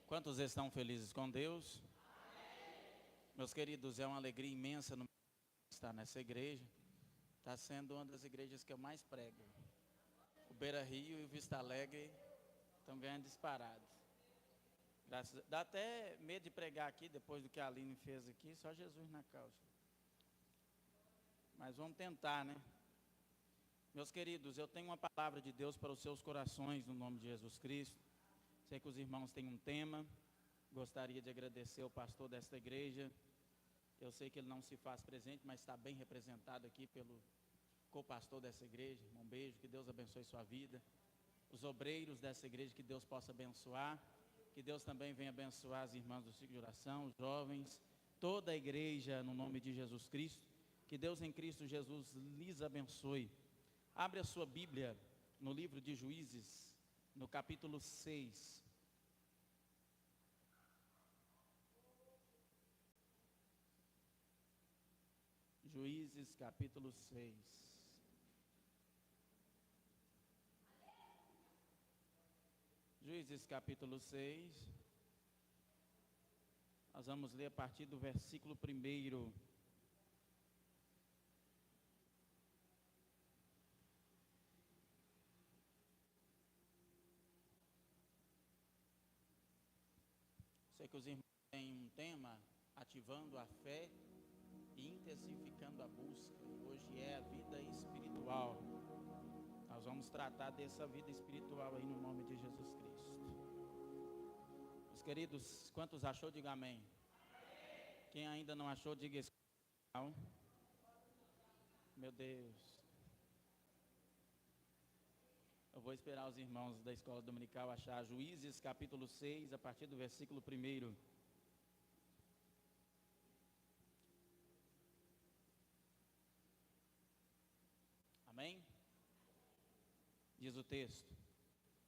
Quantos estão felizes com Deus? Meus queridos, é uma alegria imensa estar nessa igreja. Está sendo uma das igrejas que eu mais prego. O Beira Rio e o Vista Alegre estão ganhando disparado. Dá até medo de pregar aqui, depois do que a Aline fez aqui, só Jesus na causa. Mas vamos tentar, né? Meus queridos, eu tenho uma palavra de Deus para os seus corações, no nome de Jesus Cristo. Sei que os irmãos têm um tema. Gostaria de agradecer ao pastor desta igreja. Eu sei que ele não se faz presente, mas está bem representado aqui pelo co-pastor dessa igreja. Um beijo, que Deus abençoe sua vida. Os obreiros dessa igreja, que Deus possa abençoar. Que Deus também venha abençoar as irmãs do ciclo de oração, os jovens, toda a igreja, no nome de Jesus Cristo. Que Deus em Cristo Jesus lhes abençoe. Abre a sua Bíblia no livro de Juízes, no capítulo 6. Juízes, capítulo 6. Juízes, capítulo 6. Nós vamos ler a partir do versículo 1. Sei que os irmãos têm um tema, ativando a fé e intensificando a busca. Hoje é a vida espiritual. Nós vamos tratar dessa vida espiritual aí no nome de Jesus Cristo. Meus queridos, quantos achou, diga amém. Quem ainda não achou, diga não. Meu Deus. Eu vou esperar os irmãos da escola dominical achar Juízes capítulo 6, a partir do versículo 1. Amém? Diz o texto: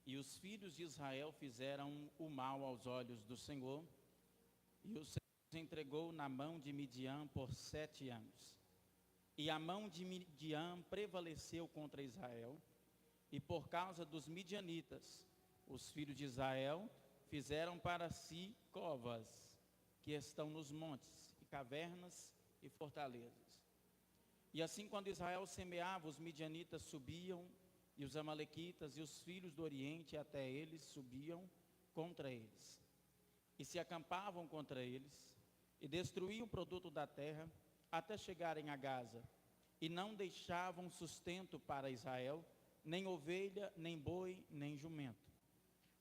E os filhos de Israel fizeram o mal aos olhos do Senhor, e o Senhor os entregou na mão de Midian por 7 anos. E a mão de Midian prevaleceu contra Israel, e por causa dos midianitas, os filhos de Israel fizeram para si covas, que estão nos montes, e cavernas e fortalezas. E assim, quando Israel semeava, os midianitas subiam, e os amalequitas e os filhos do Oriente até eles subiam contra eles. E se acampavam contra eles, e destruíam o produto da terra, até chegarem a Gaza. E não deixavam sustento para Israel, nem ovelha, nem boi, nem jumento.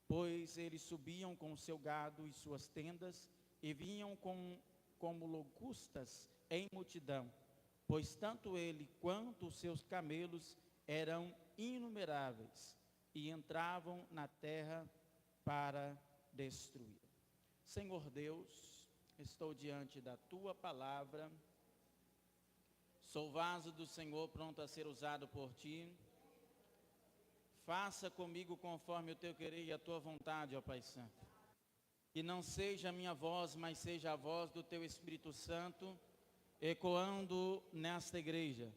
Pois eles subiam com o seu gado e suas tendas, e vinham como locustas em multidão. Pois tanto ele quanto os seus camelos eram inumeráveis, e entravam na terra para destruir. Senhor Deus, estou diante da tua palavra. Sou vaso do Senhor, pronto a ser usado por ti. Faça comigo conforme o teu querer e a tua vontade, ó Pai Santo. Que não seja a minha voz, mas seja a voz do teu Espírito Santo, ecoando nesta igreja.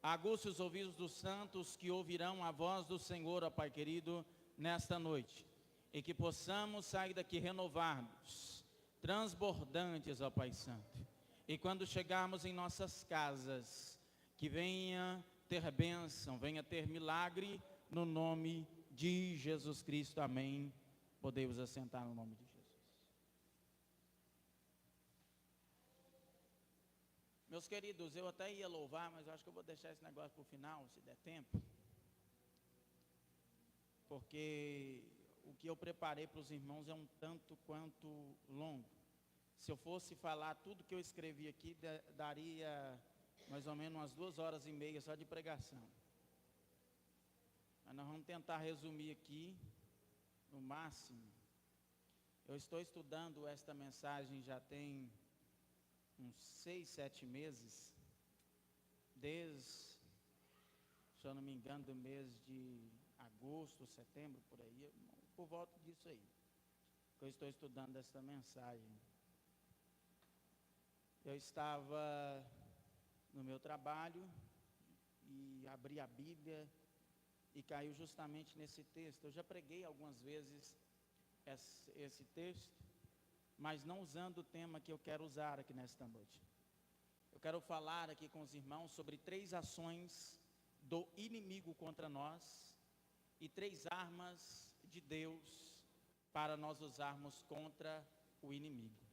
Aguce os ouvidos dos santos que ouvirão a voz do Senhor, ó Pai querido, nesta noite. E que possamos sair daqui renovados, transbordantes, ó Pai Santo. E quando chegarmos em nossas casas, que venha ter bênção, venha ter milagre, no nome de Jesus Cristo, amém. Podemos assentar no nome de Jesus. Meus queridos, eu até ia louvar, mas eu acho que eu vou deixar esse negócio para o final, se der tempo. Porque o que eu preparei para os irmãos é um tanto quanto longo. Se eu fosse falar tudo que eu escrevi aqui, daria mais ou menos umas 2h30 só de pregação. Mas nós vamos tentar resumir aqui, no máximo. Eu estou estudando esta mensagem já tem uns 6, 7 meses, desde, se eu não me engano, do mês de agosto, setembro, por aí, por volta disso aí, que eu estou estudando esta mensagem. Eu estava no meu trabalho e abri a Bíblia e caiu justamente nesse texto. Eu já preguei algumas vezes esse texto, mas não usando o tema que eu quero usar aqui nesta noite. Eu quero falar aqui com os irmãos sobre 3 ações do inimigo contra nós e 3 armas de Deus para nós usarmos contra o inimigo.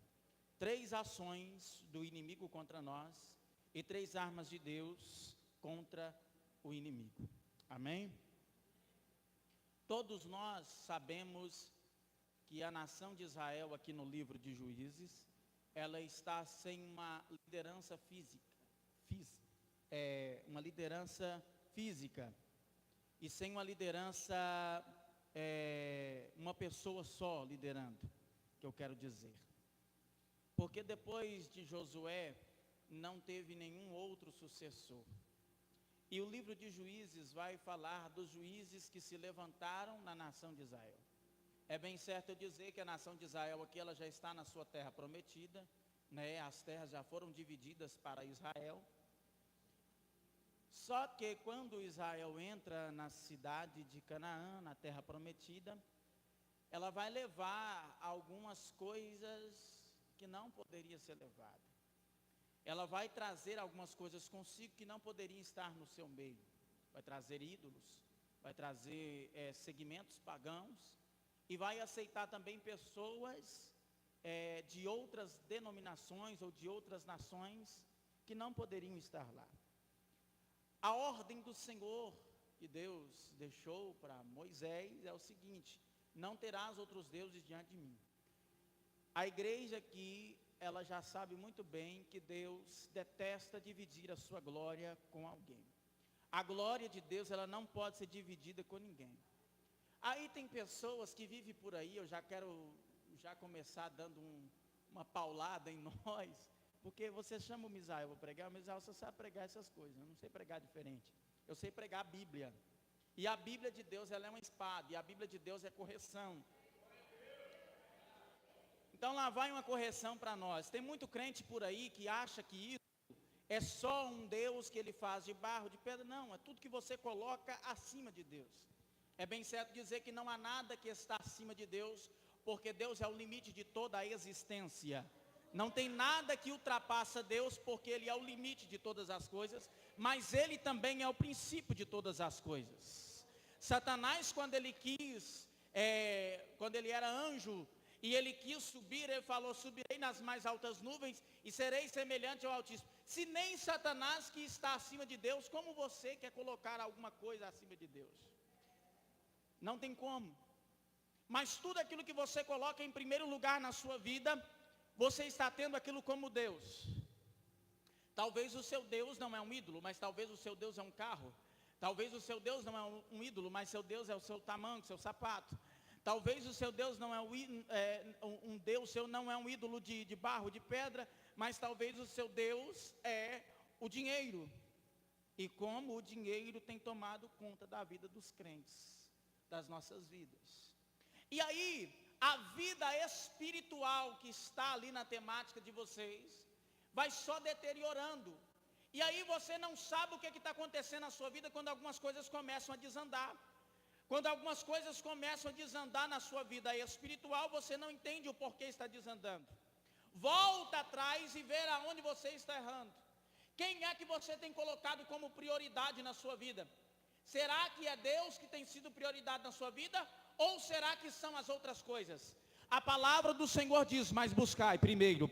3 ações do inimigo contra nós e 3 armas de Deus contra o inimigo. Amém? Todos nós sabemos que a nação de Israel, aqui no livro de Juízes, ela está sem uma liderança física, e sem uma liderança, uma pessoa só liderando, que eu quero dizer. Porque depois de Josué, não teve nenhum outro sucessor. E o livro de Juízes vai falar dos juízes que se levantaram na nação de Israel. É bem certo eu dizer que a nação de Israel aqui, ela já está na sua terra prometida, né? As terras já foram divididas para Israel. Só que quando Israel entra na cidade de Canaã, na terra prometida, ela vai levar algumas coisas que não poderia ser levada. Ela vai trazer algumas coisas consigo que não poderiam estar no seu meio. Vai trazer ídolos, vai trazer segmentos pagãos, e vai aceitar também pessoas de outras denominações ou de outras nações que não poderiam estar lá. A ordem do Senhor que Deus deixou para Moisés é o seguinte: não terás outros deuses diante de mim. A igreja aqui, ela já sabe muito bem que Deus detesta dividir a sua glória com alguém. A glória de Deus, ela não pode ser dividida com ninguém. Aí tem pessoas que vivem por aí, eu já quero começar dando uma paulada em nós, porque você chama o Misael para pregar, o Misael só sabe pregar essas coisas, eu não sei pregar diferente. Eu sei pregar a Bíblia. E a Bíblia de Deus, ela é uma espada, e a Bíblia de Deus é correção. Então lá vai uma correção para nós. Tem muito crente por aí que acha que isso é só um Deus que ele faz de barro, de pedra. Não, é tudo que você coloca acima de Deus. É bem certo dizer que não há nada que está acima de Deus, porque Deus é o limite de toda a existência. Não tem nada que ultrapassa Deus, porque Ele é o limite de todas as coisas, mas Ele também é o princípio de todas as coisas. Satanás, quando ele era anjo, e ele quis subir, ele falou: subirei nas mais altas nuvens e serei semelhante ao Altíssimo. Se nem Satanás, que está acima de Deus, como você quer colocar alguma coisa acima de Deus? Não tem como. Mas tudo aquilo que você coloca em primeiro lugar na sua vida, você está tendo aquilo como Deus. Talvez o seu Deus não é um ídolo, mas talvez o seu Deus é um carro. Talvez o seu Deus não é um ídolo, mas seu Deus é o seu tamanho, seu sapato. Talvez o seu Deus não é um Deus seu, não é um ídolo de barro, de pedra, mas talvez o seu Deus é o dinheiro. E como o dinheiro tem tomado conta da vida dos crentes, das nossas vidas. E aí, a vida espiritual que está ali na temática de vocês, vai só deteriorando. E aí você não sabe o que está acontecendo na sua vida quando algumas coisas começam a desandar. Quando algumas coisas começam a desandar na sua vida espiritual, você não entende o porquê está desandando. Volta atrás e vê aonde você está errando. Quem é que você tem colocado como prioridade na sua vida? Será que é Deus que tem sido prioridade na sua vida? Ou será que são as outras coisas? A palavra do Senhor diz: mas buscai primeiro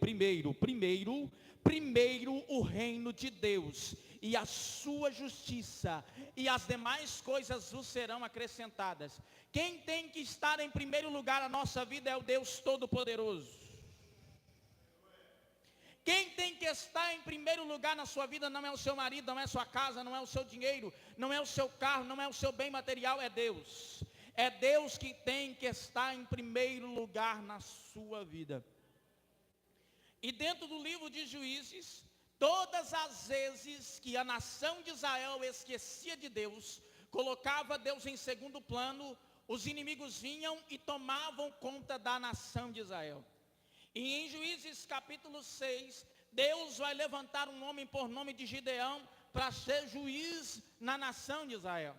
o reino de Deus e a sua justiça, e as demais coisas vos serão acrescentadas. Quem tem que estar em primeiro lugar na nossa vida é o Deus Todo-Poderoso. Quem tem que estar em primeiro lugar na sua vida não é o seu marido, não é a sua casa, não é o seu dinheiro, não é o seu carro, não é o seu bem material, é Deus. É Deus que tem que estar em primeiro lugar na sua vida. E dentro do livro de Juízes, todas as vezes que a nação de Israel esquecia de Deus, colocava Deus em segundo plano, os inimigos vinham e tomavam conta da nação de Israel. E em Juízes capítulo 6, Deus vai levantar um homem por nome de Gideão para ser juiz na nação de Israel.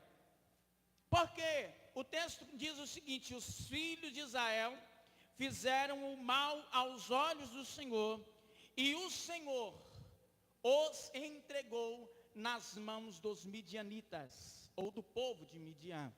Por quê? o texto diz o seguinte: os filhos de Israel fizeram o mal aos olhos do Senhor, e o Senhor os entregou nas mãos dos midianitas, ou do povo de Midian.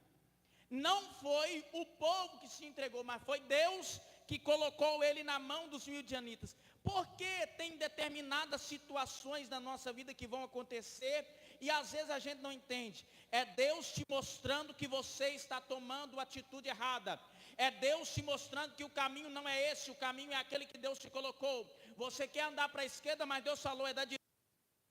Não foi o povo que se entregou, mas foi Deus que colocou ele na mão dos midianitas. Porque tem determinadas situações na nossa vida que vão acontecer e às vezes a gente não entende. É Deus te mostrando que você está tomando a atitude errada. É Deus te mostrando que o caminho não é esse, o caminho é aquele que Deus te colocou. Você quer andar para a esquerda, mas Deus falou é da direita.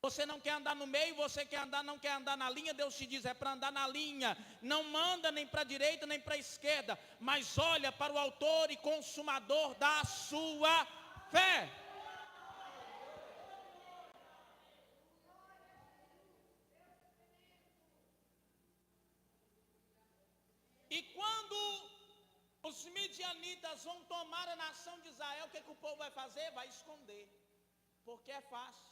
Você não quer andar no meio, você não quer andar na linha, Deus te diz, é para andar na linha. Não manda nem para a direita, nem para a esquerda, mas olha para o autor e consumador da sua fé. E quando os midianitas vão tomar a nação de Israel, o que o povo vai fazer? Vai esconder, porque é fácil.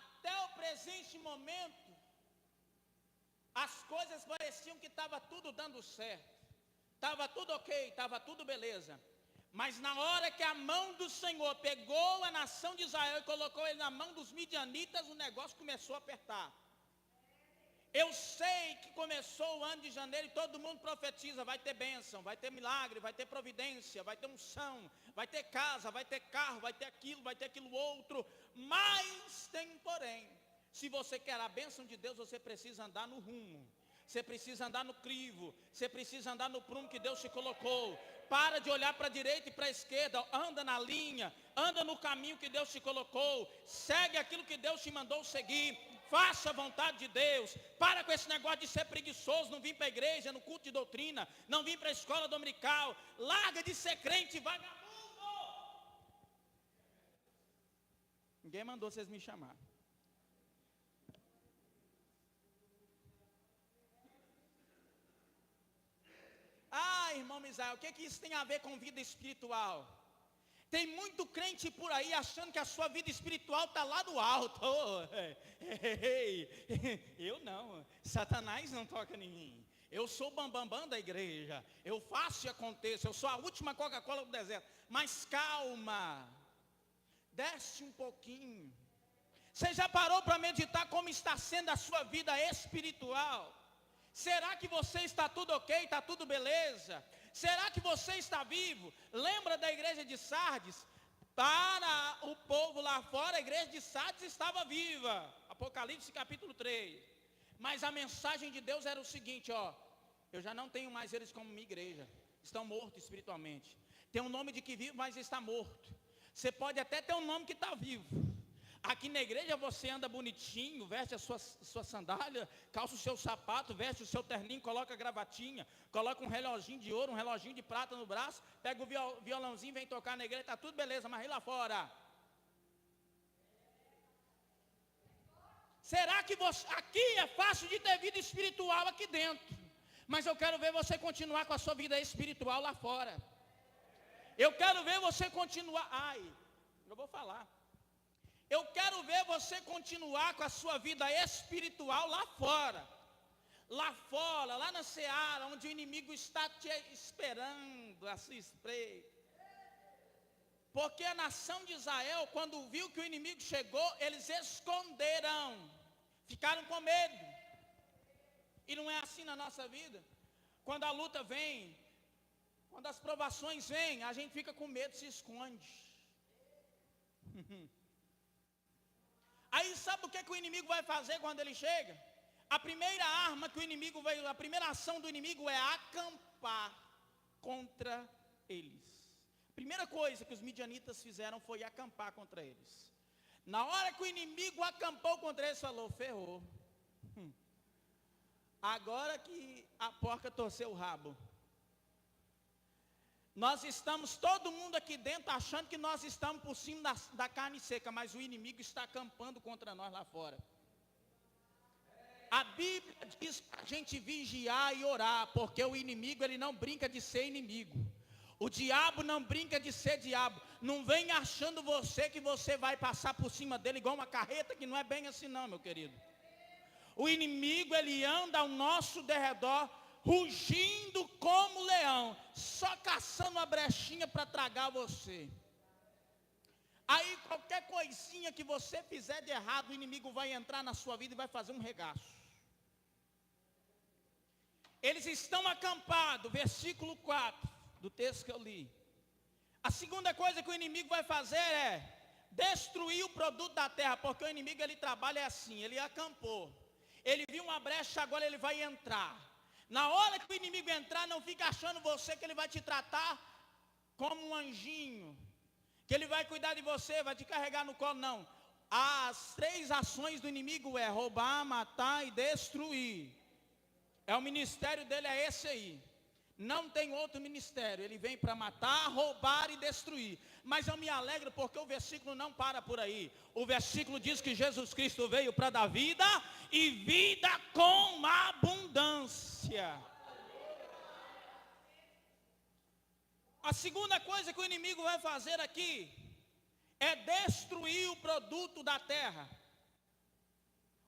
Até o presente momento, as coisas pareciam que estava tudo dando certo, estava tudo ok, estava tudo beleza. Mas na hora que a mão do Senhor pegou a nação de Israel e colocou ele na mão dos midianitas, o negócio começou a apertar. Eu sei que começou o ano de janeiro e todo mundo profetiza, vai ter bênção, vai ter milagre, vai ter providência, vai ter unção, vai ter casa, vai ter carro, vai ter aquilo outro. Mas tem porém, se você quer a bênção de Deus, você precisa andar no rumo. Você precisa andar no crivo, você precisa andar no prumo que Deus te colocou. Para de olhar para a direita e para a esquerda, anda na linha, anda no caminho que Deus te colocou, segue aquilo que Deus te mandou seguir, faça a vontade de Deus. Para com esse negócio de ser preguiçoso, não vir para a igreja, no culto de doutrina, não vir para a escola dominical, larga de ser crente vagabundo. Ninguém mandou vocês me chamar. Ah, irmão Misael, o que isso tem a ver com vida espiritual? Tem muito crente por aí achando que a sua vida espiritual está lá do alto. Eu não, Satanás não toca em mim. Eu sou o bambambam da igreja, eu faço e aconteço, eu sou a última Coca-Cola do deserto. Mas calma, desce um pouquinho. Você já parou para meditar como está sendo a sua vida espiritual? Será que você está tudo ok, está tudo beleza? Será que você está vivo? Lembra da igreja de Sardes? Para o povo lá fora, a igreja de Sardes estava viva. Apocalipse capítulo 3. Mas a mensagem de Deus era o seguinte, eu já não tenho mais eles como minha igreja. Estão mortos espiritualmente. Tem um nome de que vive, mas está morto. Você pode até ter um nome que está vivo. Aqui na igreja você anda bonitinho, veste a sua sandália, calça o seu sapato, veste o seu terninho, coloca a gravatinha, coloca um reloginho de ouro, um reloginho de prata no braço, pega o violãozinho, vem tocar na igreja, está tudo beleza, mas e lá fora? Será que aqui é fácil de ter vida espiritual aqui dentro? Mas eu quero ver você continuar com a sua vida espiritual lá fora. Eu quero ver você continuar, eu vou falar. Eu quero ver você continuar com a sua vida espiritual lá fora. Lá fora, lá na seara, onde o inimigo está te esperando a sua espreita. Porque a nação de Israel, quando viu que o inimigo chegou, eles esconderam. Ficaram com medo. E não é assim na nossa vida. Quando a luta vem, quando as provações vêm, a gente fica com medo e se esconde. Aí sabe o que o inimigo vai fazer quando ele chega? A primeira arma que o inimigo vai, a primeira ação do inimigo é acampar contra eles. A primeira coisa que os midianitas fizeram foi acampar contra eles. Na hora que o inimigo acampou contra eles, falou, ferrou. Agora que a porca torceu o rabo. Nós estamos, todo mundo aqui dentro, achando que nós estamos por cima da carne seca, mas o inimigo está acampando contra nós lá fora. A Bíblia diz para a gente vigiar e orar, porque o inimigo, ele não brinca de ser inimigo. O diabo não brinca de ser diabo. Não vem achando você que você vai passar por cima dele igual uma carreta, que não é bem assim não, meu querido. O inimigo, ele anda ao nosso derredor, rugindo como leão, só caçando a brechinha para tragar você. Aí qualquer coisinha que você fizer de errado, o inimigo vai entrar na sua vida e vai fazer um regaço. Eles estão acampados, versículo 4 do texto que eu li. A segunda coisa que o inimigo vai fazer é destruir o produto da terra, porque o inimigo ele trabalha assim, ele acampou. Ele viu uma brecha, agora ele vai entrar. Na hora que o inimigo entrar, não fica achando você que ele vai te tratar como um anjinho, que ele vai cuidar de você, vai te carregar no colo, não. As 3 ações do inimigo é roubar, matar e destruir. O ministério dele é esse aí. Não tem outro ministério. Ele vem para matar, roubar e destruir. Mas eu me alegro porque o versículo não para por aí. O versículo diz que Jesus Cristo veio para dar vida e vida com abundância. A segunda coisa que o inimigo vai fazer aqui é destruir o produto da terra.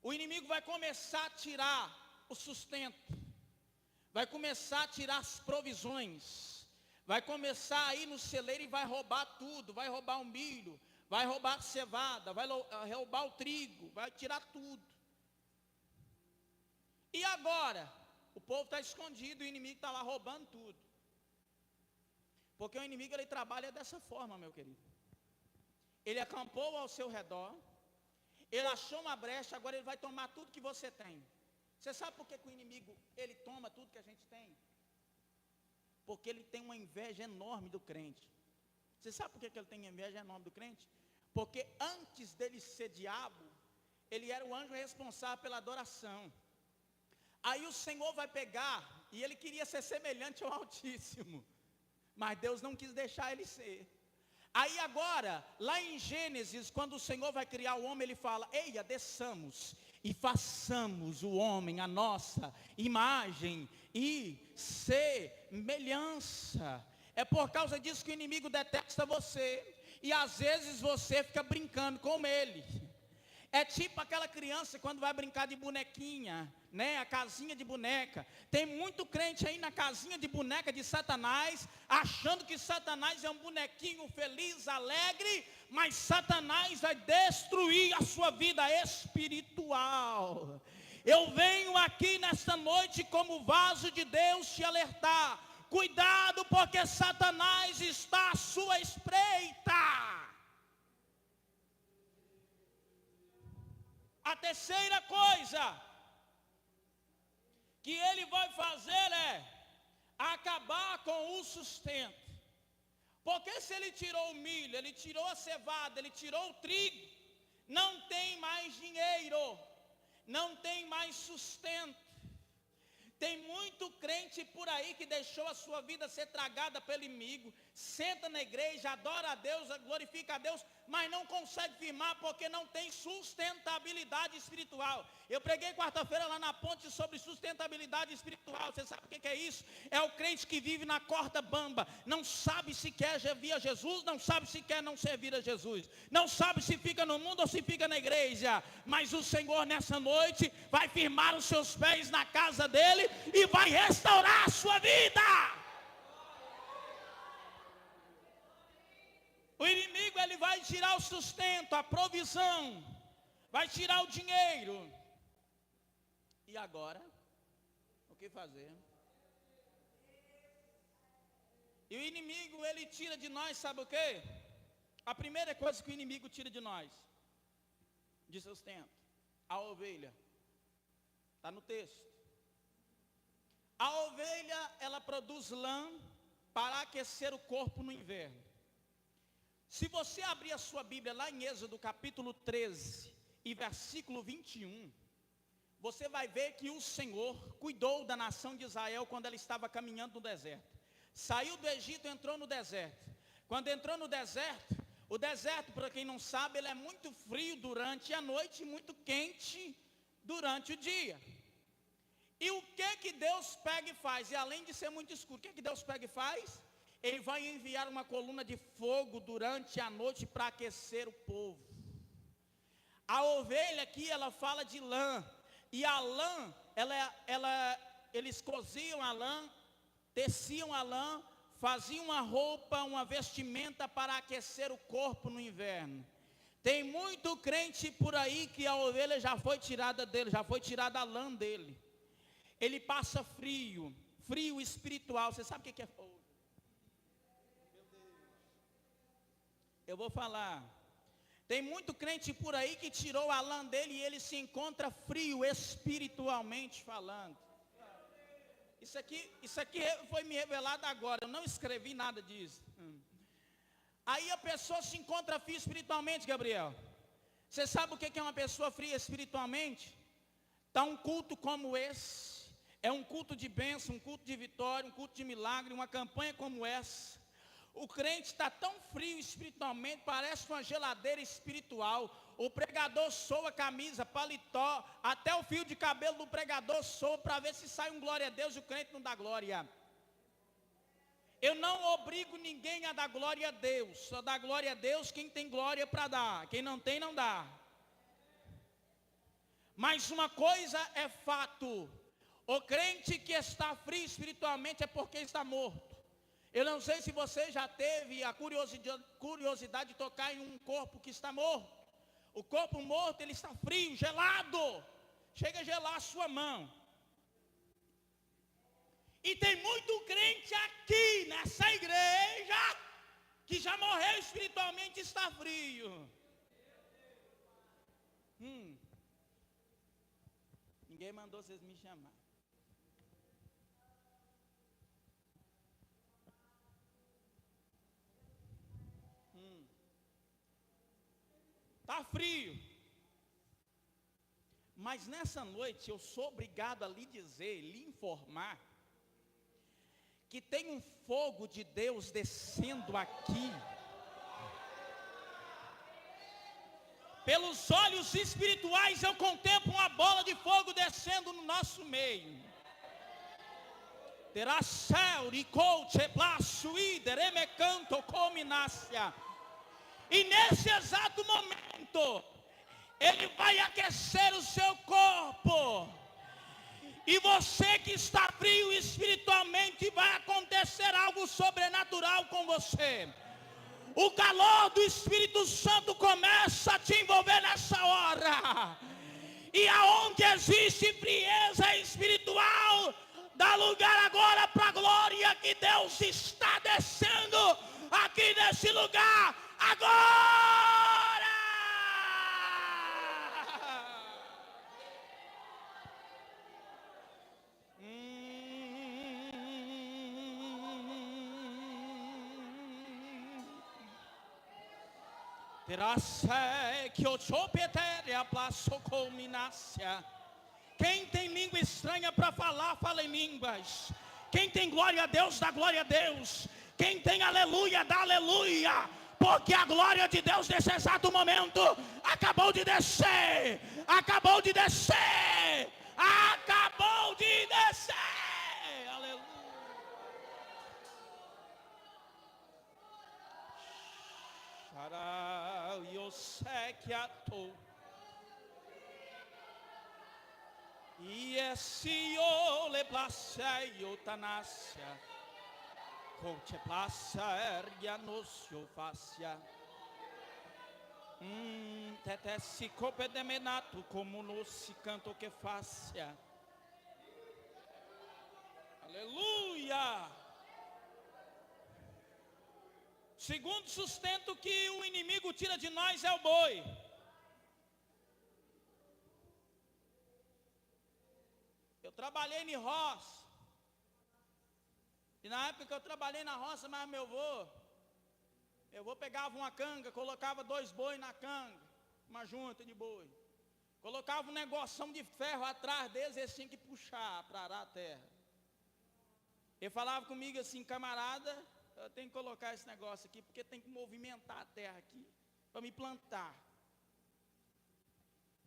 O inimigo vai começar a tirar o sustento, vai começar a tirar as provisões, vai começar a ir no celeiro e vai roubar tudo, vai roubar o milho, vai roubar a cevada, vai roubar o trigo, vai tirar tudo. E agora, o povo está escondido, o inimigo está lá roubando tudo. Porque o inimigo ele trabalha dessa forma, meu querido. Ele acampou ao seu redor, ele achou uma brecha, agora ele vai tomar tudo que você tem. Você sabe por que o inimigo, ele toma tudo que a gente tem? Porque ele tem uma inveja enorme do crente. Você sabe por que ele tem inveja enorme do crente? Porque antes dele ser diabo, ele era o anjo responsável pela adoração. Aí o Senhor vai pegar, e ele queria ser semelhante ao Altíssimo, mas Deus não quis deixar ele ser. Aí agora, lá em Gênesis, quando o Senhor vai criar o homem, ele fala, eia, desçamos e façamos o homem a nossa imagem e semelhança. É por causa disso que o inimigo detesta você, e às vezes você fica brincando com ele. É tipo aquela criança quando vai brincar de bonequinha, né? A casinha de boneca. Tem muito crente aí na casinha de boneca de Satanás, achando que Satanás é um bonequinho feliz, alegre, mas Satanás vai destruir a sua vida espiritual. Eu venho aqui nesta noite como vaso de Deus te alertar. Cuidado, porque Satanás está à sua espreita. A terceira coisa que ele vai fazer é acabar com o sustento. Porque se ele tirou o milho, ele tirou a cevada, ele tirou o trigo, não tem mais dinheiro, não tem mais sustento. Tem muito crente por aí que deixou a sua vida ser tragada pelo inimigo, senta na igreja, adora a Deus, glorifica a Deus, mas não consegue firmar porque não tem sustentabilidade espiritual. Eu preguei quarta-feira lá na ponte sobre sustentabilidade espiritual. Você sabe o que é isso? É o crente que vive na corda bamba, não sabe se quer servir a Jesus, não sabe se quer não servir a Jesus, não sabe se fica no mundo ou se fica na igreja. Mas o Senhor nessa noite vai firmar os seus pés na casa dele e vai restaurar a sua vida. O inimigo ele vai tirar o sustento, a provisão, vai tirar o dinheiro. E agora, o que fazer? E o inimigo ele tira de nós, sabe o quê? A primeira coisa que o inimigo tira de nós, de sustento, a ovelha. Está no texto. A ovelha, ela produz lã para aquecer o corpo no inverno. Se você abrir a sua Bíblia lá em Êxodo capítulo 13 e versículo 21, você vai ver que o Senhor cuidou da nação de Israel quando ela estava caminhando no deserto. Saiu do Egito e entrou no deserto. Quando entrou no deserto, o deserto, para quem não sabe, ele é muito frio durante a noite e muito quente durante o dia. E o que Deus pega e faz? E além de ser muito escuro, o que Deus pega e faz? Ele vai enviar uma coluna de fogo durante a noite para aquecer o povo. A ovelha aqui, ela fala de lã. E a lã, ela eles coziam a lã, teciam a lã, faziam uma roupa, uma vestimenta para aquecer o corpo no inverno. Tem muito crente por aí que a ovelha já foi tirada dele, já foi tirada a lã dele. Ele passa frio, frio espiritual. Você sabe o que é fogo? Eu vou falar. Tem muito crente por aí que tirou a lã dele e ele se encontra frio espiritualmente falando. Isso aqui foi me revelado agora, eu não escrevi nada disso. Aí a pessoa se encontra fria espiritualmente, Gabriel. Você sabe o que é uma pessoa fria espiritualmente? Está um culto como esse, é um culto de bênção, um culto de vitória, um culto de milagre, uma campanha como essa. O crente está tão frio espiritualmente, parece uma geladeira espiritual. O pregador soa a camisa, paletó, até o fio de cabelo do pregador soa para ver se sai um glória a Deus e o crente não dá glória. Eu não obrigo ninguém a dar glória a Deus, só dá glória a Deus quem tem glória para dar, quem não tem, não dá. Mas uma coisa é fato, o crente que está frio espiritualmente é porque está morto. Eu não sei se você já teve a curiosidade de tocar em um corpo que está morto. O corpo morto, ele está frio, gelado, chega a gelar a sua mão. E tem muito crente aqui nessa igreja que já morreu espiritualmente e está frio. Ninguém mandou vocês me chamar. Está frio. Mas nessa noite eu sou obrigado a lhe dizer, lhe informar, que tem um fogo de Deus descendo aqui. Pelos olhos espirituais eu contemplo uma bola de fogo descendo no nosso meio. Terá céu, ricoche, plaço, idere, canto, cominácia. E nesse exato momento, Ele vai aquecer o seu corpo. E você que está frio espiritualmente, vai acontecer algo sobrenatural com você. O calor do Espírito Santo começa a te envolver nessa hora. E aonde existe frieza espiritual, dá lugar agora para a glória que Deus está descendo aqui nesse lugar. Agora! Quem tem língua estranha para falar, fala em línguas. Quem tem glória a Deus, dá glória a Deus. Quem tem aleluia, dá aleluia. Porque a glória de Deus nesse exato momento acabou de descer. Acabou de descer. Acabou de descer. Aleluia. Eu sei que atou. E esse ole placei eutanásia. Coche placer e anúncio fácia. Tete se cope de menato como no se canto que fácia. Aleluia. Segundo sustento que o inimigo tira de nós é o boi. Eu trabalhei em roça. E na época que eu trabalhei na roça, mas meu avô pegava uma canga, colocava 2 bois na canga, uma junta de boi. Colocava um negoção de ferro atrás deles, eles tinham que puxar para arar a terra. Ele falava comigo assim, camarada, eu tenho que colocar esse negócio aqui, porque tem que movimentar a terra aqui, para me plantar.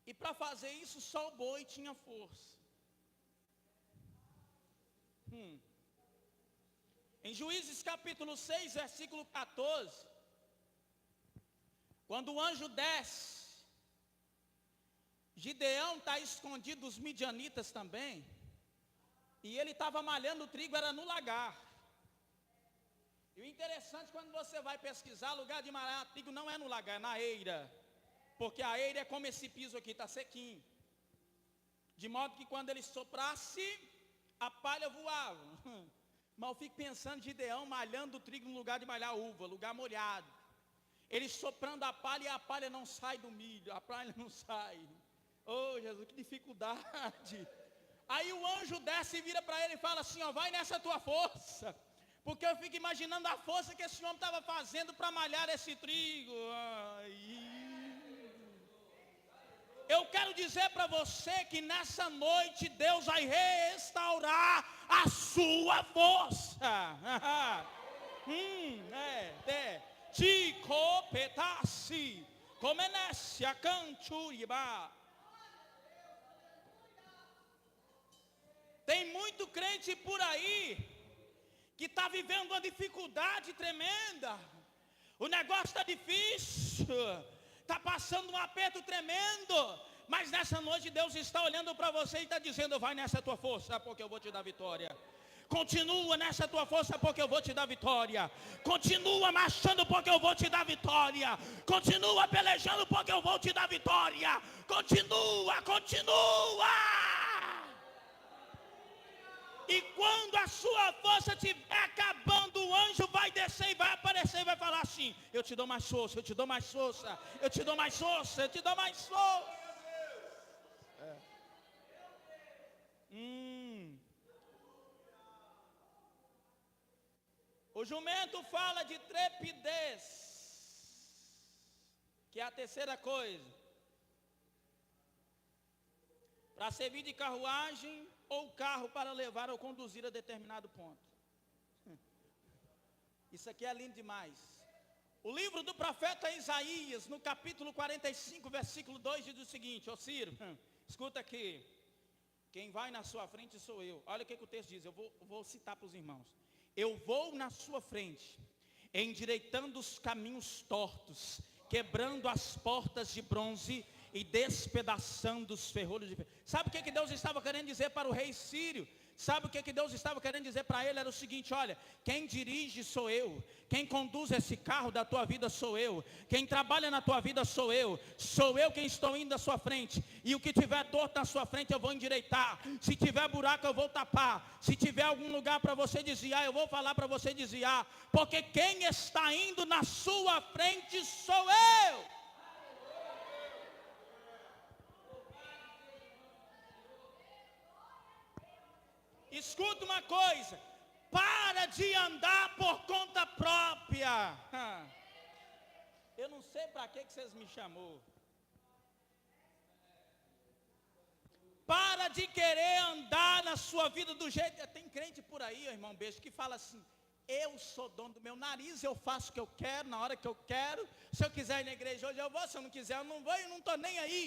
E para fazer isso, só o boi tinha força. Em Juízes capítulo 6, versículo 14, quando o anjo desce, Gideão está escondido dos midianitas também. E ele estava malhando o trigo, era no lagar. E o interessante, quando você vai pesquisar, lugar de malhar trigo não é no lagar, é na eira. Porque a eira é como esse piso aqui, está sequinho. De modo que quando ele soprasse, a palha voava. Mas eu fico pensando, Gideão malhando o trigo no lugar de malhar uva, lugar molhado. Ele soprando a palha e a palha não sai do milho, a palha não sai. Oh Jesus, que dificuldade. Aí o anjo desce e vira para ele e fala assim, ó, vai nessa tua força. Porque eu fico imaginando a força que esse homem estava fazendo para malhar esse trigo. Eu quero dizer para você que nessa noite Deus vai restaurar a sua força. Ticopetasse, comenece a canturiba. Tem muito crente por aí que está vivendo uma dificuldade tremenda. O negócio está difícil, está passando um aperto tremendo. Mas nessa noite Deus está olhando para você e está dizendo, vai nessa tua força, porque eu vou te dar vitória. Continua nessa tua força, porque eu vou te dar vitória. Continua marchando, porque eu vou te dar vitória. Continua pelejando, porque eu vou te dar vitória. Continua. E quando a sua força estiver acabando, o anjo vai descer e vai aparecer e vai falar assim, eu te dou mais força, eu te dou mais força, eu te dou mais força, eu te dou mais força. O jumento fala de trepidez, que é a terceira coisa. Para servir de carruagem ou carro para levar ou conduzir a determinado ponto. Isso aqui é lindo demais. O livro do profeta Isaías, no capítulo 45, versículo 2, diz o seguinte, ó Ciro, escuta aqui. Quem vai na sua frente sou eu. Olha o que o texto diz, eu vou citar para os irmãos. Eu vou na sua frente, endireitando os caminhos tortos, quebrando as portas de bronze e despedaçando os ferrolhos de ferro. Sabe o que Deus estava querendo dizer para o rei Sírio? Sabe o que Deus estava querendo dizer para ele? Era o seguinte, olha, quem dirige sou eu, quem conduz esse carro da tua vida sou eu, quem trabalha na tua vida sou eu quem estou indo à sua frente, e o que tiver torto na sua frente eu vou endireitar, se tiver buraco eu vou tapar, se tiver algum lugar para você desviar, eu vou falar para você desviar, porque quem está indo na sua frente sou eu. Escuta uma coisa, para de andar por conta própria. Eu não sei para que vocês me chamou. Para de querer andar na sua vida do jeito. Tem crente por aí, irmão beijo, que fala assim, eu sou dono do meu nariz, eu faço o que eu quero, na hora que eu quero. Se eu quiser ir na igreja hoje eu vou, se eu não quiser eu não vou, eu não estou nem aí.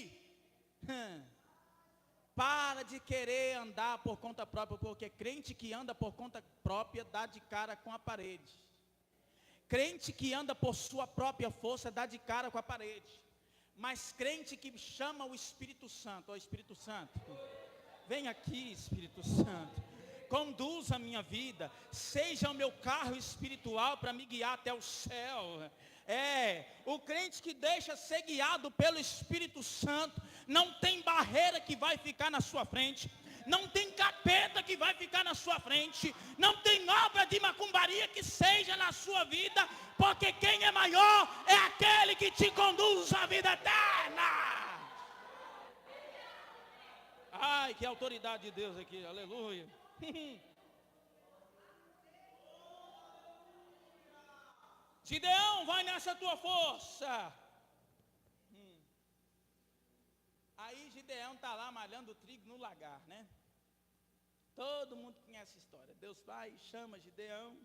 Para de querer andar por conta própria, porque crente que anda por conta própria dá de cara com a parede. Crente que anda por sua própria força dá de cara com a parede. Mas crente que chama o Espírito Santo, ó Espírito Santo, vem aqui Espírito Santo, conduza a minha vida, seja o meu carro espiritual para me guiar até o céu. O crente que deixa ser guiado pelo Espírito Santo, não tem barreira que vai ficar na sua frente, não tem capeta que vai ficar na sua frente, não tem obra de macumbaria que seja na sua vida, porque quem é maior é aquele que te conduz à vida eterna. Ai, que autoridade de Deus aqui, aleluia. Gideão, vai nessa tua força. Aí Gideão está lá malhando o trigo no lagar, né? Todo mundo conhece a história. Deus vai, chama Gideão.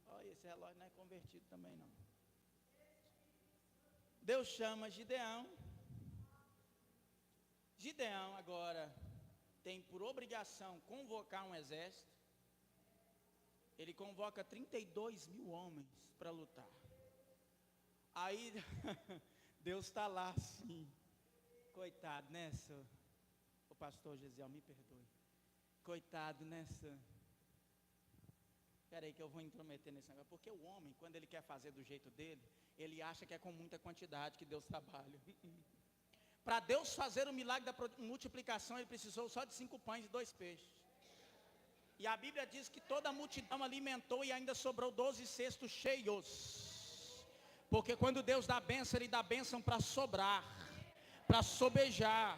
Olha, esse relógio não é convertido também não. Deus chama Gideão. Gideão agora tem por obrigação convocar um exército. Ele convoca 32 mil homens para lutar. Aí Deus está lá assim. Coitado, né, o pastor Gesiel, me perdoe. Coitado, né, Sam? Espera aí que eu vou intrometer nesse negócio. Porque o homem, quando ele quer fazer do jeito dele, ele acha que é com muita quantidade que Deus trabalha. Para Deus fazer o milagre da multiplicação, ele precisou só de 5 pães e 2 peixes. E a Bíblia diz que toda a multidão alimentou e ainda sobrou 12 cestos cheios. Porque quando Deus dá bênção, Ele dá bênção para sobrar, para sobejar.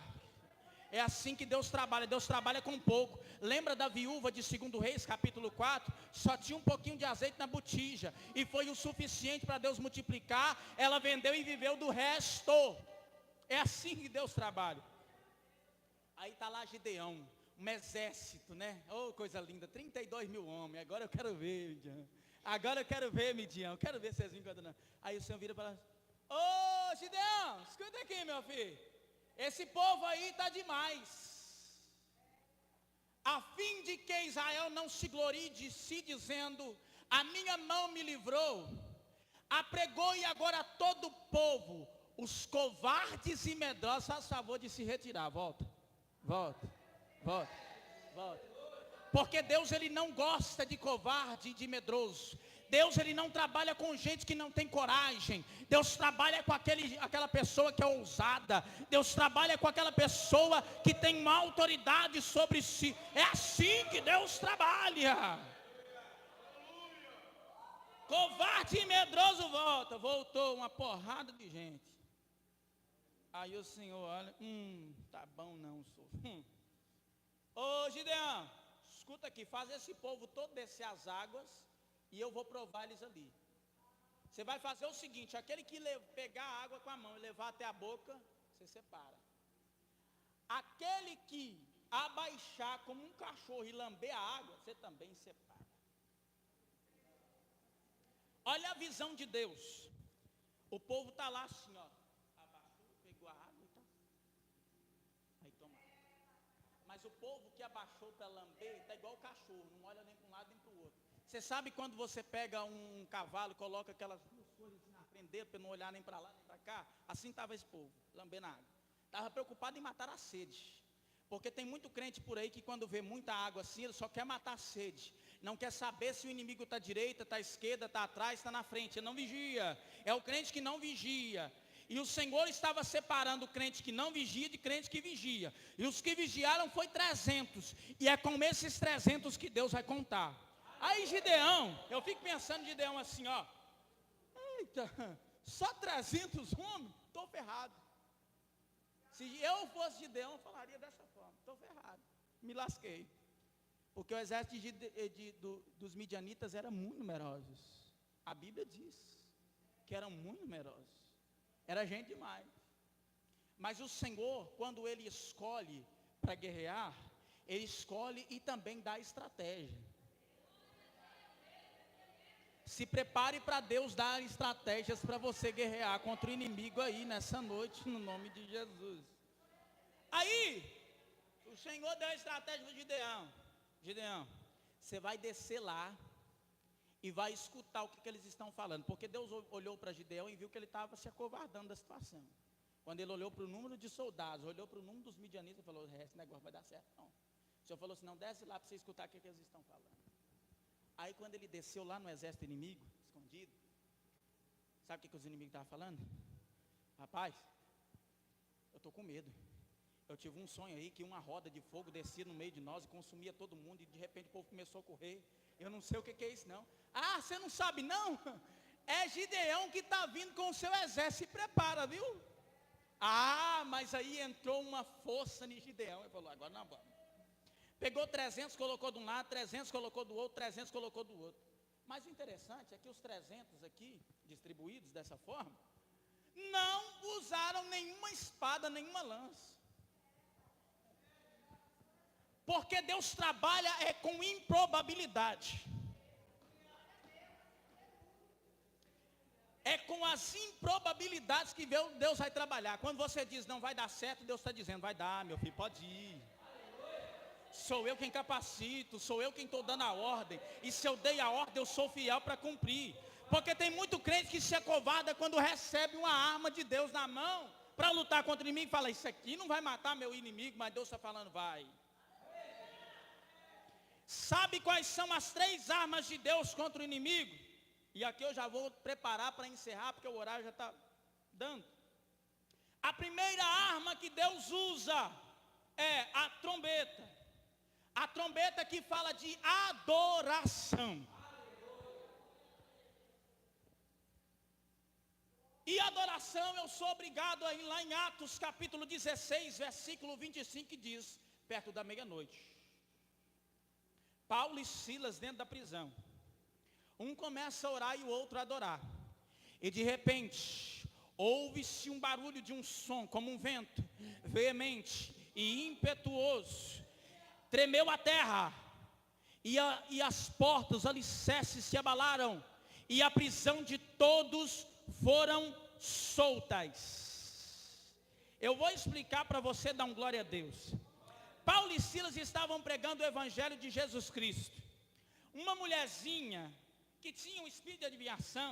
É assim que Deus trabalha com pouco. Lembra da viúva de 2 Reis, capítulo 4? Só tinha um pouquinho de azeite na botija. E foi o suficiente para Deus multiplicar. Ela vendeu e viveu do resto. É assim que Deus trabalha. Aí está lá Gideão, um exército, né? Oh, coisa linda, 32 mil homens. Agora eu quero ver, Midian. Agora eu quero ver, Midian. Eu quero ver vocês me encontrando. Aí o Senhor vira para lá. Ô, Gideão, escuta aqui, meu filho. Esse povo aí está demais. A fim de que Israel não se glorie de si, dizendo, a minha mão me livrou. Apregou e agora todo o povo, os covardes e medrosos, faz favor de se retirar. Volta. Porque Deus, Ele não gosta de covarde e de medroso. Deus, Ele não trabalha com gente que não tem coragem. Deus trabalha com aquela pessoa que é ousada. Deus trabalha com aquela pessoa que tem uma autoridade sobre si. É assim que Deus trabalha. Covarde e medroso voltou uma porrada de gente. Aí o Senhor olha, tá bom não, senhor. Ô Gideão, escuta aqui, faz esse povo todo descer as águas e eu vou provar eles ali. Você vai fazer o seguinte, aquele que pegar a água com a mão e levar até a boca, você separa. Aquele que abaixar como um cachorro e lamber a água, você também separa. Olha a visão de Deus. O povo está lá assim, ó. Abaixou, pegou a água e tá. Aí toma. Mas o povo que abaixou para lamber, está igual o cachorro, não olha nem para um lado nem para o outro. Você sabe quando você pega um cavalo e coloca aquelas duas coisas na frente dele, para não olhar nem para lá nem para cá? Assim estava esse povo, lambendo a água. Estava preocupado em matar a sede. Porque tem muito crente por aí que quando vê muita água assim, ele só quer matar a sede. Não quer saber se o inimigo está à direita, está à esquerda, está atrás, está na frente. Ele não vigia. É o crente que não vigia. E o Senhor estava separando o crente que não vigia de crente que vigia. E os que vigiaram foi 300. E é com esses 300 que Deus vai contar. Aí Gideão, eu fico pensando em Gideão assim, ó. Eita, só 300 homens? Estou ferrado. Se eu fosse Gideão, eu falaria dessa forma. Estou ferrado, me lasquei. Porque o exército dos midianitas era muito numerosos. A Bíblia diz que eram muito numerosos. Era gente demais. Mas o Senhor, quando Ele escolhe para guerrear, Ele escolhe e também dá estratégia. Se prepare para Deus dar estratégias para você guerrear contra o inimigo aí nessa noite, no nome de Jesus. Aí, o Senhor deu a estratégia para Gideão. Gideão, você vai descer lá e vai escutar o que eles estão falando. Porque Deus olhou para Gideão e viu que ele estava se acovardando da situação. Quando ele olhou para o número de soldados, olhou para o número dos midianitas e falou, esse negócio vai dar certo não. O Senhor falou assim, não, desce lá para você escutar o que eles estão falando. Aí quando ele desceu lá no exército inimigo, escondido, sabe o que os inimigos estavam falando? Rapaz, eu estou com medo. Eu tive um sonho aí que uma roda de fogo descia no meio de nós e consumia todo mundo. E de repente o povo começou a correr. Eu não sei o que é isso não. Ah, você não sabe não? É Gideão que está vindo com o seu exército. Se prepara, viu? Ah, mas aí entrou uma força em Gideão. Ele falou, agora não vamos. Pegou 300, colocou de um lado, 300 colocou do outro, 300 colocou do outro. Mas o interessante é que os 300 aqui, distribuídos dessa forma, não usaram nenhuma espada, nenhuma lança. Porque Deus trabalha com improbabilidade. É com as improbabilidades que Deus vai trabalhar. Quando você diz não vai dar certo, Deus está dizendo, vai dar, meu filho, pode ir. Sou eu quem capacito, sou eu quem estou dando a ordem. E se eu dei a ordem, eu sou fiel para cumprir. Porque tem muito crente que se acovarda quando recebe uma arma de Deus na mão para lutar contra o inimigo e fala, isso aqui não vai matar meu inimigo, mas Deus está falando, vai. Sabe quais são as 3 armas de Deus contra o inimigo? E aqui eu já vou preparar para encerrar, porque o horário já está dando. A primeira arma que Deus usa é a trombeta. A trombeta que fala de adoração. E adoração eu sou obrigado a ir lá em Atos capítulo 16, versículo 25, que diz, perto da meia-noite. Paulo e Silas dentro da prisão. Um começa a orar e o outro a adorar. E de repente, ouve-se um barulho de um som, como um vento, veemente e impetuoso. Tremeu a terra, e as portas, os alicerces se abalaram, e a prisão de todos foram soltas. Eu vou explicar para você dar um glória a Deus. Paulo e Silas estavam pregando o evangelho de Jesus Cristo. Uma mulherzinha que tinha um espírito de adivinhação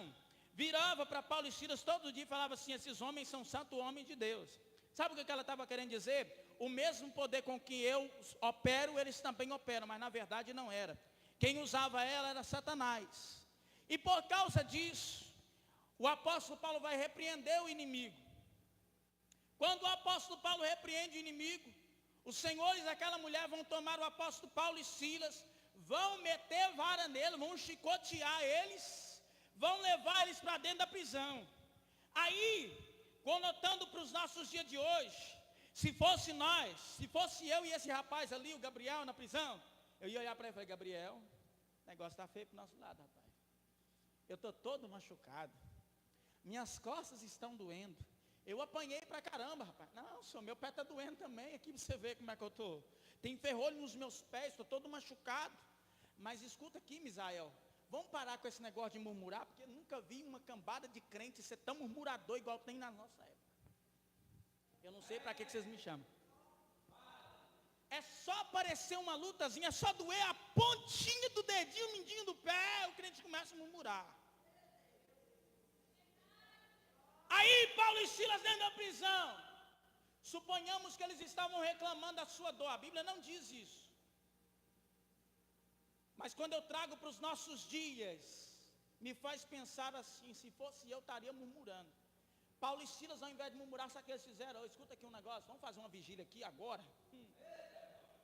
virava para Paulo e Silas todo dia e falava assim: esses homens são santos homens de Deus. Sabe o que ela estava querendo dizer? O mesmo poder com que eu opero, eles também operam, mas na verdade não era. Quem usava ela era Satanás. E por causa disso, o apóstolo Paulo vai repreender o inimigo. Quando o apóstolo Paulo repreende o inimigo, os senhores daquela mulher vão tomar o apóstolo Paulo e Silas, vão meter vara nele, vão chicotear eles, vão levar eles para dentro da prisão. Aí, conotando para os nossos dias de hoje, se fosse nós, se fosse eu e esse rapaz ali, o Gabriel, na prisão, eu ia olhar para ele e falar: Gabriel, o negócio está feio para o nosso lado, rapaz. Eu estou todo machucado, minhas costas estão doendo, eu apanhei pra caramba, rapaz. Não, senhor, meu pé está doendo também, aqui você vê como é que eu estou. Tem ferrolho nos meus pés, estou todo machucado. Mas escuta aqui, Misael, vamos parar com esse negócio de murmurar, porque eu nunca vi uma cambada de crente ser tão murmurador igual tem na nossa época. Eu não sei para que vocês me chamam. É só aparecer uma lutazinha, é só doer a pontinha do dedinho, o mindinho do pé, o crente começa a murmurar. Aí Paulo e Silas dentro da prisão, suponhamos que eles estavam reclamando da sua dor. A Bíblia não diz isso. Mas quando eu trago para os nossos dias, me faz pensar assim: se fosse eu, estaria murmurando. Paulo e Silas, ao invés de murmurar, sabe o que eles fizeram? Escuta aqui um negócio, vamos fazer uma vigília aqui agora.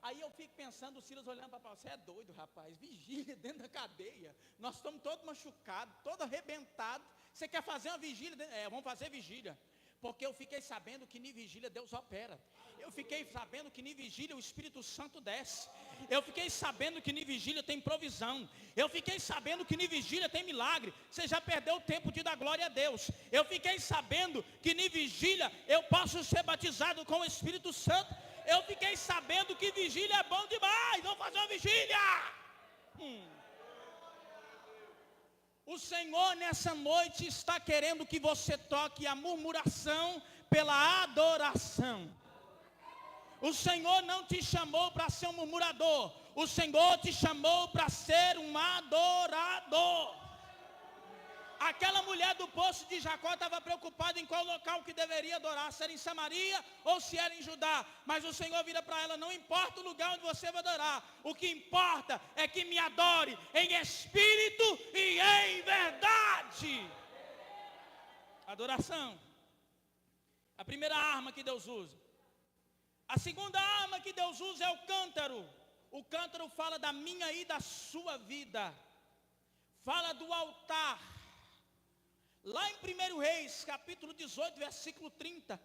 Aí eu fico pensando, o Silas olhando para Paulo: você é doido, rapaz, vigília dentro da cadeia, nós estamos todos machucados, todos arrebentados, você quer fazer uma vigília? Vamos fazer vigília. Porque eu fiquei sabendo que em vigília Deus opera. Eu fiquei sabendo que em vigília o Espírito Santo desce. Eu fiquei sabendo que em vigília tem provisão. Eu fiquei sabendo que em vigília tem milagre. Você já perdeu o tempo de dar glória a Deus. Eu fiquei sabendo que em vigília eu posso ser batizado com o Espírito Santo. Eu fiquei sabendo que vigília é bom demais. Vamos fazer uma vigília. O Senhor nessa noite está querendo que você toque a murmuração pela adoração. O Senhor não te chamou para ser um murmurador. O Senhor te chamou para ser um adorador. Aquela mulher do poço de Jacó estava preocupada em qual local que deveria adorar, se era em Samaria ou se era em Judá. Mas o Senhor vira para ela: não importa o lugar onde você vai adorar, o que importa é que me adore em espírito e em verdade. Adoração. A primeira arma que Deus usa. A segunda arma que Deus usa é o cântaro. O cântaro fala da minha e da sua vida. Fala do altar. Lá em 1 Reis, capítulo 18, versículo 30,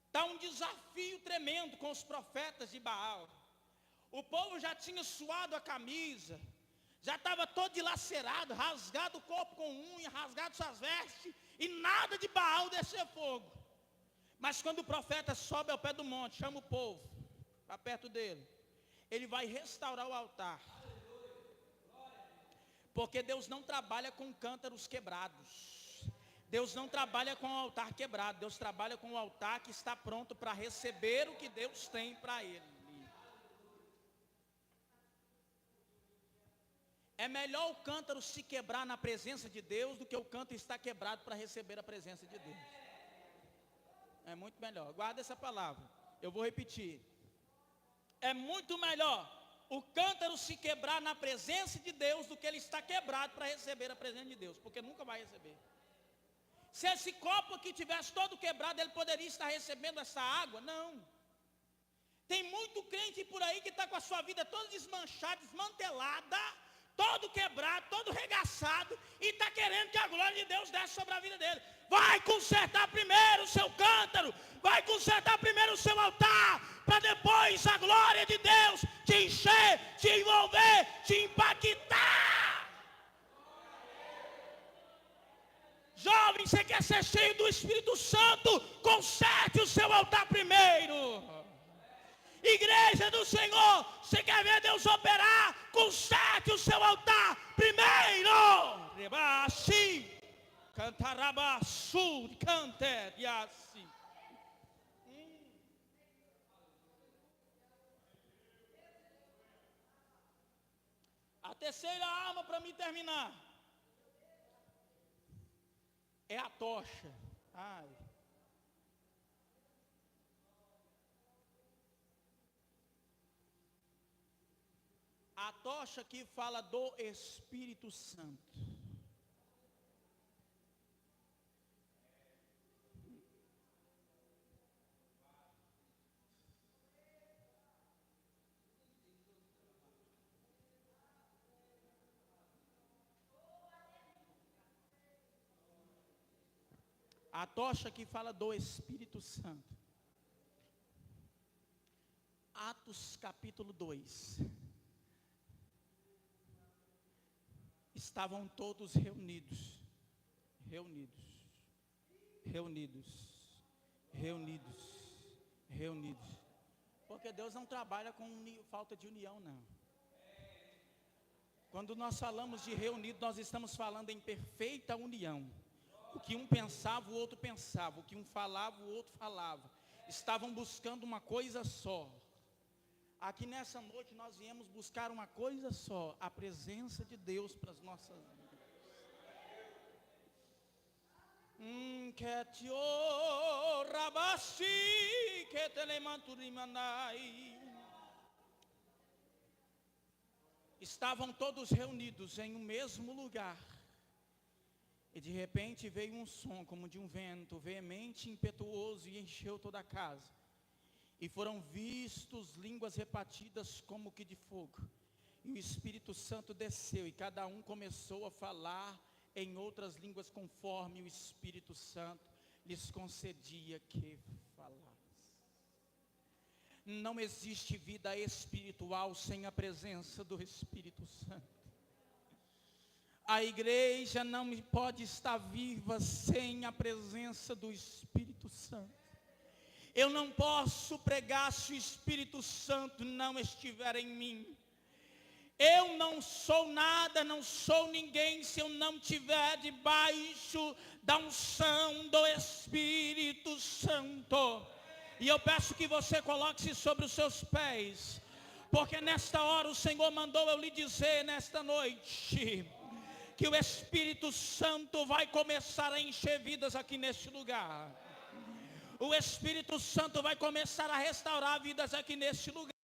está um desafio tremendo com os profetas de Baal. O povo já tinha suado a camisa, já estava todo dilacerado, rasgado o corpo com unha, rasgado suas vestes, e nada de Baal descer fogo. Mas quando o profeta sobe ao pé do monte, chama o povo para perto dele, ele vai restaurar o altar. Porque Deus não trabalha com cântaros quebrados. Deus não trabalha com o altar quebrado. Deus trabalha com o altar que está pronto para receber o que Deus tem para ele. É melhor o cântaro se quebrar na presença de Deus do que o cântaro estar quebrado para receber a presença de Deus. É muito melhor. Guarda essa palavra. Eu vou repetir. É muito melhor o cântaro se quebrar na presença de Deus do que ele está quebrado para receber a presença de Deus, porque nunca vai receber. Se esse copo aqui tivesse todo quebrado, ele poderia estar recebendo essa água? Não. Tem muito crente por aí que está com a sua vida toda desmanchada, desmantelada, todo quebrado, todo regaçado, e está querendo que a glória de Deus desça sobre a vida dele. Vai consertar primeiro o seu cântaro, vai consertar primeiro o seu altar, para depois a glória de Deus te encher, te envolver, te impactar. Jovem, você quer ser cheio do Espírito Santo? Conserte o seu altar primeiro. Igreja do Senhor, você quer ver Deus operar? Conserte o seu altar primeiro. Rebaixi, cantarabaçu, cante, assim. A terceira arma para me terminar é a tocha. Ai. A tocha que fala do Espírito Santo. A tocha que fala do Espírito Santo. Atos capítulo 2. Estavam todos reunidos. Porque Deus não trabalha com falta de união, não. Quando nós falamos de reunido, nós estamos falando em perfeita união. O que um pensava, o outro pensava. O que um falava, o outro falava. Estavam buscando uma coisa só. Aqui nessa noite nós viemos buscar uma coisa só. A presença de Deus para as nossas vidas. Estavam todos reunidos em um mesmo lugar. E de repente veio um som como de um vento veemente e impetuoso e encheu toda a casa. E foram vistos línguas repartidas como que de fogo. E o Espírito Santo desceu e cada um começou a falar em outras línguas conforme o Espírito Santo lhes concedia que falasse. Não existe vida espiritual sem a presença do Espírito Santo. A igreja não pode estar viva sem a presença do Espírito Santo. Eu não posso pregar se o Espírito Santo não estiver em mim. Eu não sou nada, não sou ninguém se eu não estiver debaixo da unção do Espírito Santo. E eu peço que você coloque-se sobre os seus pés, porque nesta hora o Senhor mandou eu lhe dizer nesta noite que o Espírito Santo vai começar a encher vidas aqui neste lugar. O Espírito Santo vai começar a restaurar vidas aqui neste lugar.